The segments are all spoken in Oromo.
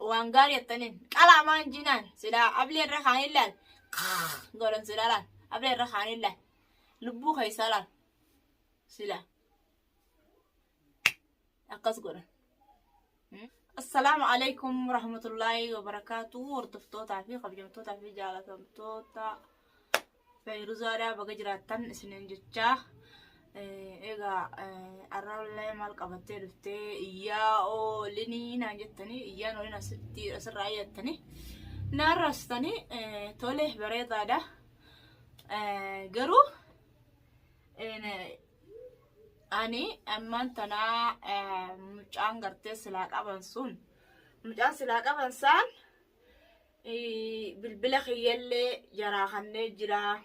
وانقار يتنين قلع مان جنان سلا أبلي الرخان إلا قولن سلا أبلي الرخان إلا لبو خيسالان سلا أقص قولن. السلام عليكم ورحمة الله وبركاته. ورتفتوتا في قبجمتوتا في جالتمتوتا في رزارة بقجراتن سنين جتشاه إيجا أرى مال قبتي رفتي إياه لني ناجتني إياه نورينا ستي أسرعيتني نارستني توله بريطة ده قرو أني أمان تنا مجان قرتي سلاك أبنسون مجان سلاك أبنسان بالبلخ يلي جراخني جرا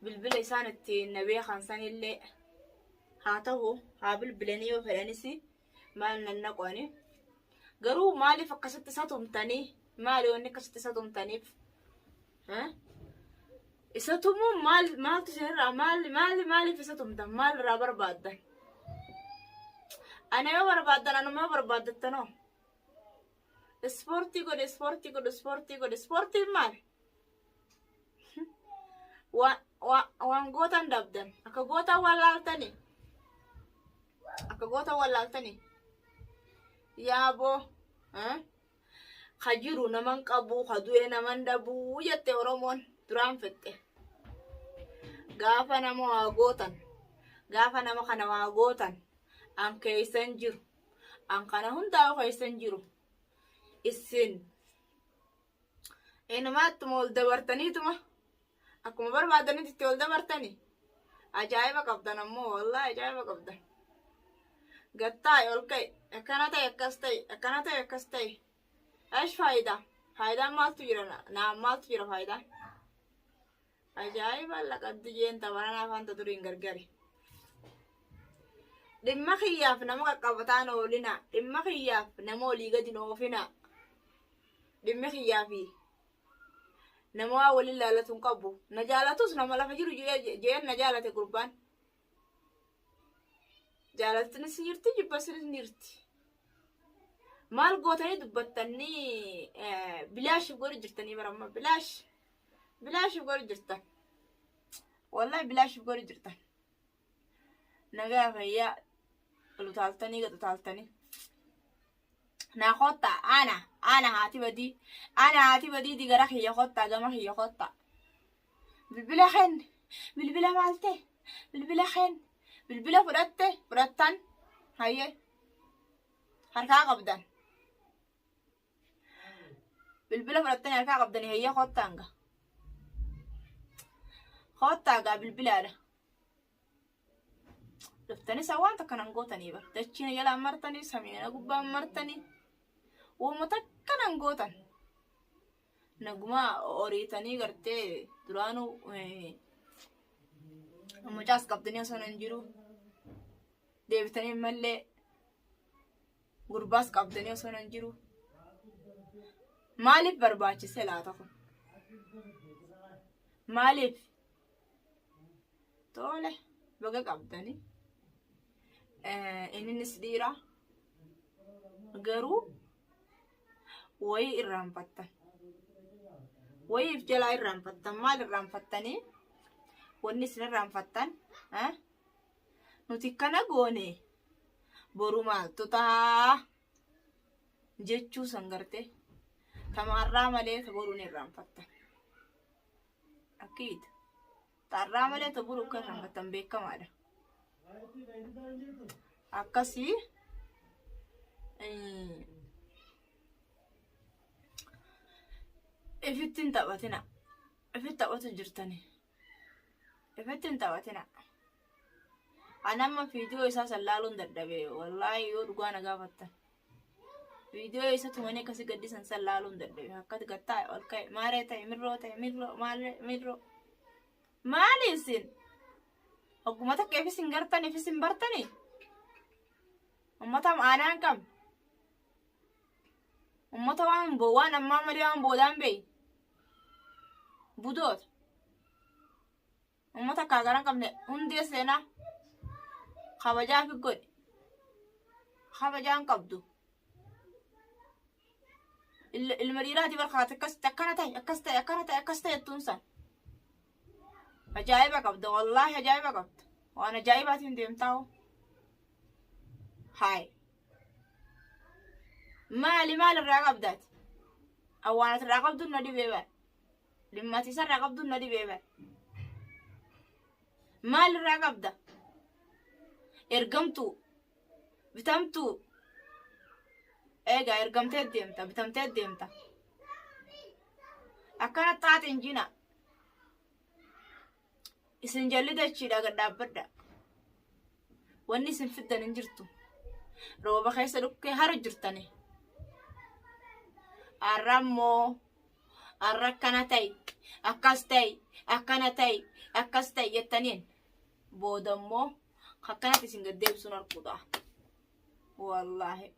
بالبلة سانتي النبي خانسان اللي هاته هابل بلاني وفلانسي مالنا النقواني قرو مالي فكست ساتهم تاني مالي وني كست ساتهم تاني ها إساتهم مال تشهر مالي في ساتهم تان مال رابر بعدن أنا ما بربادن أنا ما بربادن تنو سبورتي مال waan gootan dabdan akka goota wallaaltani yaabo kajiru naman qabu kadu'e naman dabuu jette oromoon duraan fette gaafa nama waa gootan an keeysan jiru an kana hundaa keeysan jiru isin inumaatuma ol dabartaniituma akkuma barbaadanitti itti ol dabartani ajaa'iba qabdan ammoo wallahi ajaa'iba qabdan gattaay ol ka'e akkana ta'e akkas ta'e ash faayidaan maaltu jira faayidaan ajaa'iba laqaddi jeenta barana afaan duriin gargari dhimma kiyyaaf nama qaqqabataan oolina dhimma kiyyaaf nama olii gadi noofina dhimmi kiyyaafi nama waa waliin laalatuun qabu na jaalatus nama lafa jiru jeen na jaalate gurbaan jaalattinis jirti jibbasinis jirti maal gootanii dubbattanii bilaashif godhu jirtanii baramma bilaashif godhu jirtan wallahi bilaashif godhu jirtan nagaa fayyaa lutaaltanii gadutaaltanii na khotta ana hati badi digara khiya khotta gama khiya khotta bilbila malte bilbila fudhattan haye harkaa qabdan bilbila fudhattan harkaa qabdan haye khottaanga bilbilaadha daftani sawaan takkanan gootanii bar dachina jala martanii samiina gubbaan martanii ومتكنا نقوتن نجمع أوريتني قرتي درانو مجاز قبضني أصلا نجرو ديبتني ملء غرباس قبضني أصلا نجرو مالف برباچ سلا تكون مالف توله بقى قبضني إني نسديرة غرو way irraanfattan wayif jala irraanfattan maal irraanfattanii wanni isin irraanfattan nuti kana goone boru maaltu taa jechuu sangarte tamarraa malee taboruun irraanfattan akiid tarraa malee taboru kan irraanfattan beekamaadha akkasii ifittin taphatina ifit taphatu jirtani ifittin taphatina anamma fiidiyoo isaa sallaaluun dadhabe wallahi yoo dhugaa na gaafattan fiidiyoo isa tumanii akkasi gaddisan sallaaluun dadhabe akkati gattaa ol ka'e maaree ta'e mirroo maali isin hogguma takka ifisin gartani ifisin bartani ummata aanaan kam ummata waan ammaa malee waan boodaan beey budoota ummata kaagaran qabne hundee seenaa kabajaa fi godhe kabajaan qabdu المريرات برخات أكست يتونسان أجايبة قبضة والله أجايبة قبضة وأنا جايبة تندمتاو هاي مال الرقب ذات أو أنا الرقب دون ندي بيبان لما تسر الرقب دون ندي بيبان مال الرقب ده إرقمتو بتمتو إيجا إرقمتي ديمتا بتمتي ديمتا أكانت طاعت إنجينا إسن جلدة تشيدا قد أبدا واني سنفدا ننجرتو روبا خيسا لكي هارو جرتاني الرمو الركنتي أكستي يتنين بودمو خكنتي سنقديب سنر قضاء والله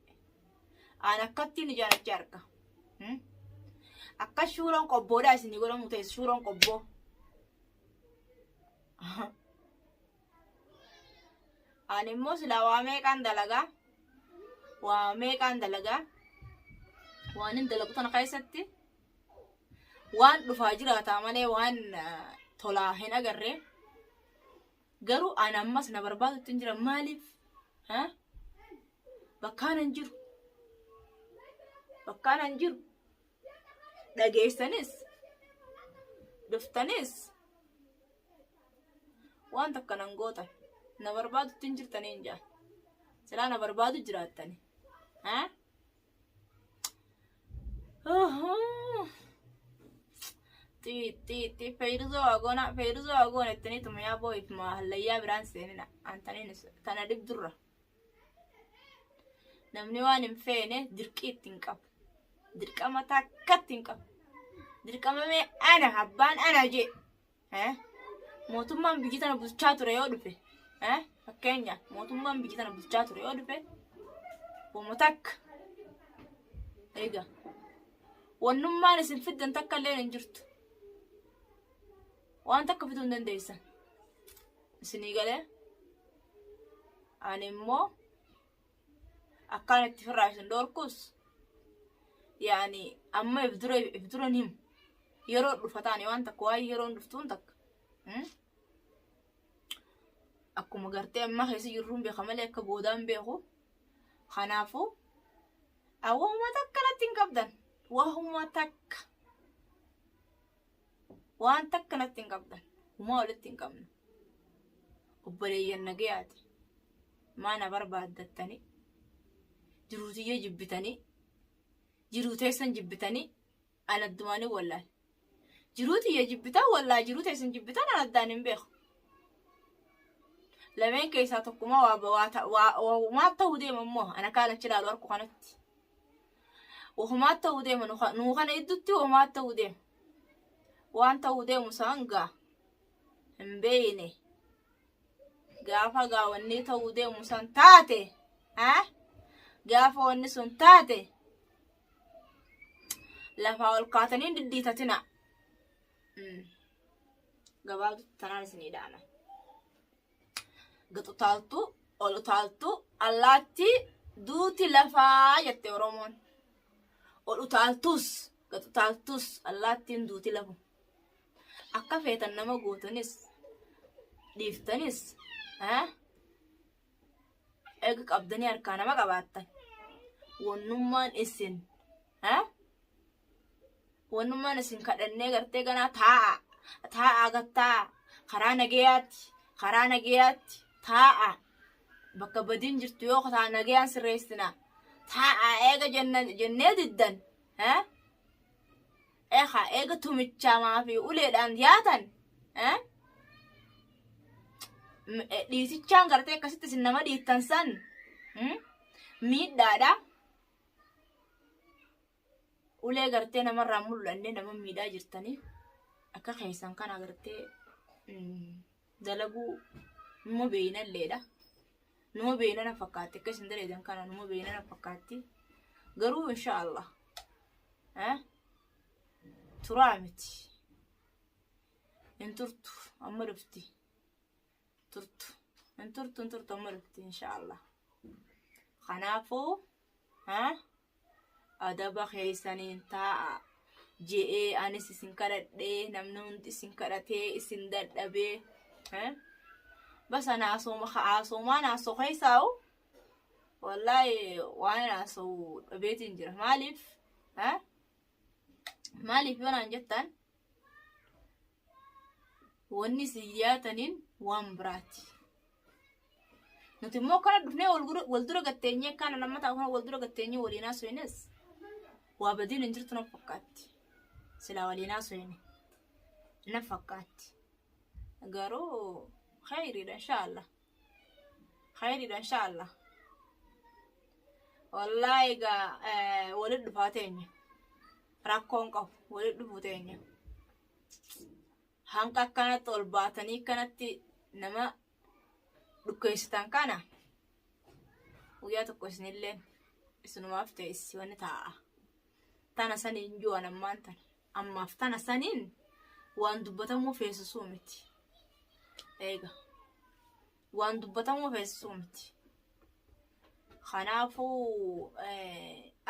أنا كتي نجانا جاركا أكا شورون قبو دا سني قولون متيس شورون قبو أنا موسلا واميكان دلغا وان دلغتنا قيستي وان رفاجرة تامني وان طلاهن أجرّي قرو أنا أمس نبرباد تنجر مالف ها بكان انجر دقيستنس دفتنس وان تكن انقوطة نبرباد تنجر تنينجا سلا نبرباد جراتني ها تي فيرزو أغونا التاني تميا بوي ما هليا بران سيننا أنتاني تانا دب درة نمني وان مفيني دركيت تنكب دركما تاكت تنكب دركما مي أنا هبان أنا جي ها موتومان بيجيتنا بوشاتو ريودو في ها فكينيا موتومان بيجيتنا بوشاتو ريودو في ومتاك إيجا ونمان سنفدن تاكا لين انجرتو وان تاكا فتون دن ديسا سنيقالي أنمو أكانت تفرعشن دوركوس يعني أما يفدرونهم يرون رفتاني وان تكواي يرون رفتون تك أكو مغارتي أما خيسي يرون بيخمالي أكا بودان بيخو خنافو أوهما تكنا تنقبدن وهما تك وان تكنا تنقبدن وما ولد تنقبنا وبري النقياتي ما نبر بعدتني جروتي يجبتني جروتي سن جبتني أنا الدماني والله جروتي يجبتا والله جروتي سن جبتا أنا الداني بيخ لمن كيساتكما وما تودي مموه أنا كانت شلال وركو خانتي وهما تودي نوخان يدتي وما تودي وان تودي مسانقا مبيني قافا واني تودي مسانتاتي ها قافا واني سنتاتي لفا والقاتنين دديتتنا قبادو تنانسني دانا قطو تالتو أولو تالتو اللاتي دوتي لفا يتي ورمون والutaaltus gatutaaltus allaattiin duuti lafu akka feetan nama gootanis dhiiftanis eega qabdanii harkaa nama qabaattan wannummaan isin kadhannee gartee ganaa taa'a gattaa karaa nagayaatti taa'a bakka badiin jirtu yoo kataa nagayaan sirreessinaa taa'a eega jennee diddan eega tumichaamaa fi uleedhaan dhiyaatan dhiisichaan gartee akkasitti isin nama dhiittan san miidhaadha ulee gartee namarraa mul'anne nama miidhaa jirtanii akka keessan kana gartee dalaguu numa beeynalleedha numa beeynana fakkaatti akka isin daleedan kana numa beeynana fakkaatti garuu insha Allah turaa miti inturtu amma dhufti inturtu amma dhufti insha Allah kanaafuu adaba keessaniin taa'a je'ee anis isin kadhadhee namni hundi isin kadhatee isin dadhabee bas ana asoomaan asoo keessaa'u wallahi waan asoo dhabeetiin jira maaliif yoonaan jettan wanni siyaataniin waan biraati nuti immoo kana dhufnee wal dura gatteenyee kana lammataa kana wal dura gatteenyee waliin haasofnes waa badiin hin jirtu na fakkaatti silaa waliin haasofne na fakkaatti garuu khayriidha inshallah wallahi egaa waliin dhufaa teenya rakkoon qabu waliin dhufuu teenya hanqa akkanatti ol baatanii kanatti nama dhukkeessitan kana guyyaa tokko isinilleen isinumaaf teessi wanni taa'a tana saniin ju'an ammaan tana ammaaf tana saniin waan dubbatamuu feesisuu miti eega waan dubbatamuu feesisuu miti kanaafuu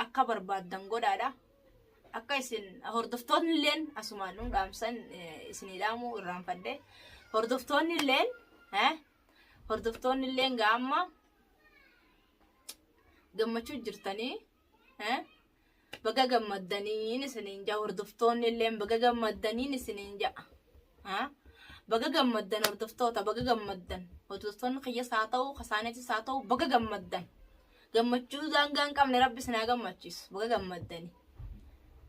akka barbaaddan godhaadha akka isin hordoftoonni illeen asumaan nu dhaamsan isinii dhaamuu irraanfadhe hordoftoonni illeen gaamma gammachuu jirtanii baga gammaddaniin isiniin ja'a hordoftoonni illeen baga gammaddaniin isiniin ja'a baga gammaddan hordoftoota baga gammaddan hordoftoonni qiyyas haa ta'u kasaanetis haa ta'u baga gammaddan gammachuu daangaan qabne rabbi isinaa gammachiisu baga gammaddanii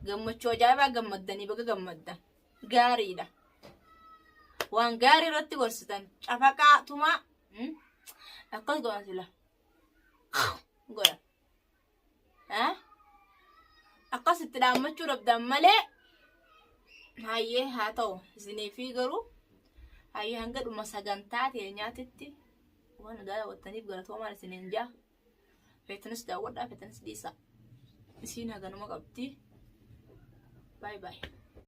gammachuu ajaa'ibaa gammaddanii baga gammaddan gaariidha waan gaarii irratti gorsitan cafaqaa tumaa akkas godhan sila godhan akkasitti dhaammachuu dhabdan malee hayyee haa ta'u isinii fi garuu hayyee hanga dhuma sagantaa teenyaatitti waan daawwattaniif galatoomaa isiniin jaa feetanis daawwadhaa feetanis dhiisaa isiin haganuma qabdi bye bye